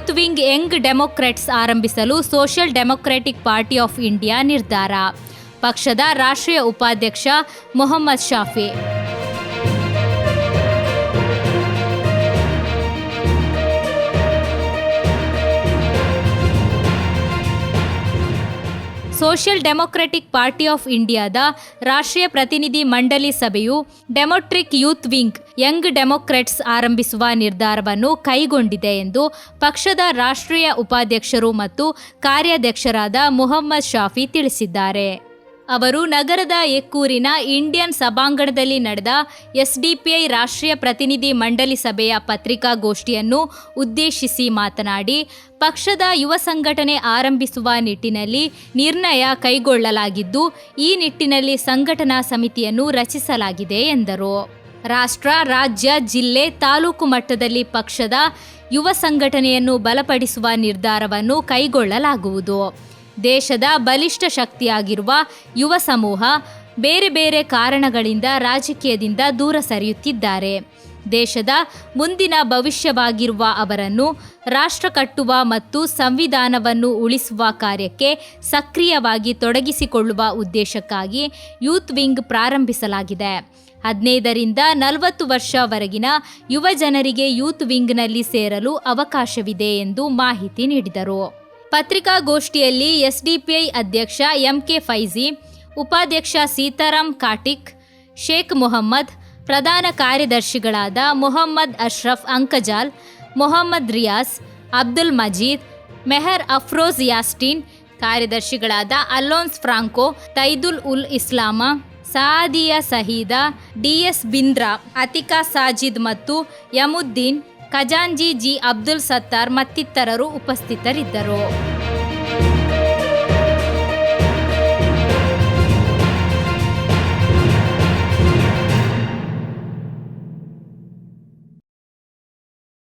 Youth wing young democrats ಆರಂಭಿಸಲು social democratic party of India ನಿರ್ಧಾರ. ಪಕ್ಷದ ರಾಷ್ಟ್ರೀಯ ಉಪಾಧ್ಯಕ್ಷ Mohammed Shafi. Social democratic party of ಇಂಡಿಯಾದ ರಾಷ್ಟ್ರೀಯ ಪ್ರತಿನಿಧಿ ಮಂಡಳಿ ಸಭೆಯು democratic youth wing young democrats ಆರಂಭಿಸುವ ನಿರ್ಧಾರವನ್ನು ಕೈಗೊಂಡಿದೆ ಎಂದು ಪಕ್ಷದ ರಾಷ್ಟ್ರೀಯ ಉಪಾಧ್ಯಕ್ಷರು ಮತ್ತು ಕಾರ್ಯಾಧ್ಯಕ್ಷರಾದ ಮೊಹಮ್ಮದ್ ಶಾಫಿ ತಿಳಿಸಿದ್ದಾರೆ. ಅವರು ನಗರದ ಎಕ್ಕೂರಿನ ಇಂಡಿಯನ್ ಸಭಾಂಗಣದಲ್ಲಿ ನಡೆದ ಎಸ್ಡಿಪಿಐ ರಾಷ್ಟ್ರೀಯ ಪ್ರತಿನಿಧಿ ಮಂಡಳಿ ಸಭೆಯ ಪತ್ರಿಕಾಗೋಷ್ಠಿಯನ್ನು ಉದ್ದೇಶಿಸಿ ಮಾತನಾಡಿ, ಪಕ್ಷದ ಯುವ ಸಂಘಟನೆ ಆರಂಭಿಸುವ ನಿಟ್ಟಿನಲ್ಲಿ ನಿರ್ಣಯ ಕೈಗೊಳ್ಳಲಾಗಿದ್ದು, ಈ ನಿಟ್ಟಿನಲ್ಲಿ ಸಂಘಟನಾ ಸಮಿತಿಯನ್ನು ರಚಿಸಲಾಗಿದೆ ಎಂದರು. ರಾಷ್ಟ್ರ, ರಾಜ್ಯ, ಜಿಲ್ಲೆ, ತಾಲೂಕು ಮಟ್ಟದಲ್ಲಿ ಪಕ್ಷದ ಯುವ ಸಂಘಟನೆಯನ್ನು ಬಲಪಡಿಸುವ ನಿರ್ಧಾರವನ್ನು ಕೈಗೊಳ್ಳಲಾಗುವುದು. ದೇಶದ ಬಲಿಷ್ಠ ಶಕ್ತಿಯಾಗಿರುವ ಯುವ ಸಮೂಹ ಬೇರೆ ಬೇರೆ ಕಾರಣಗಳಿಂದ ರಾಜಕೀಯದಿಂದ ದೂರ ಸರಿಯುತ್ತಿದ್ದಾರೆ. ದೇಶದ ಮುಂದಿನ ಭವಿಷ್ಯವಾಗಿರುವ ಅವರನ್ನು ರಾಷ್ಟ್ರ ಕಟ್ಟುವ ಮತ್ತು ಸಂವಿಧಾನವನ್ನು ಉಳಿಸುವ ಕಾರ್ಯಕ್ಕೆ ಸಕ್ರಿಯವಾಗಿ ತೊಡಗಿಸಿಕೊಳ್ಳುವ ಉದ್ದೇಶಕ್ಕಾಗಿ ಯೂತ್ ವಿಂಗ್ ಪ್ರಾರಂಭಿಸಲಾಗಿದೆ. 15ರಿಂದ 40 ವರ್ಷವರೆಗಿನ ಯುವ ಜನರಿಗೆ ಯೂತ್ ವಿಂಗ್ನಲ್ಲಿ ಸೇರಲು ಅವಕಾಶವಿದೆ ಎಂದು ಮಾಹಿತಿ ನೀಡಿದರು. ಪತ್ರಿಕಾಗೋಷ್ಠಿಯಲ್ಲಿ ಎಸ್ಡಿಪಿಐ ಅಧ್ಯಕ್ಷ ಎಂಕೆ ಫೈಜಿ, ಉಪಾಧ್ಯಕ್ಷ ಸೀತಾರಾಮ್ ಕಾಟಿಕ್, ಶೇಖ್ ಮೊಹಮ್ಮದ್, ಪ್ರಧಾನ ಕಾರ್ಯದರ್ಶಿಗಳಾದ ಮೊಹಮ್ಮದ್ ಅಶ್ರಫ್ ಅಂಕಜಾಲ್, ಮೊಹಮ್ಮದ್ ರಿಯಾಸ್, ಅಬ್ದುಲ್ ಮಜೀದ್, ಮೆಹರ್ ಅಫ್ರೋಜ್ ಯಾಸ್ಟಿನ್, ಕಾರ್ಯದರ್ಶಿಗಳಾದ ಅಲೋನ್ಸ್ ಫ್ರಾಂಕೋ, ತೈದುಲ್ ಉಲ್ ಇಸ್ಲಾಮ, ಸಾದಿಯಾ ಸಹೀದಾ, ಡಿಎಸ್ ಬಿಂದ್ರಾ, ಅತಿಕಾ ಸಾಜಿದ್ ಮತ್ತು ಯಮುದ್ದೀನ್, ಖಜಾಂಜಿ ಜಿ ಅಬ್ದುಲ್ ಸತ್ತಾರ್ ಮತ್ತಿತರರು ಉಪಸ್ಥಿತರಿದ್ದರು.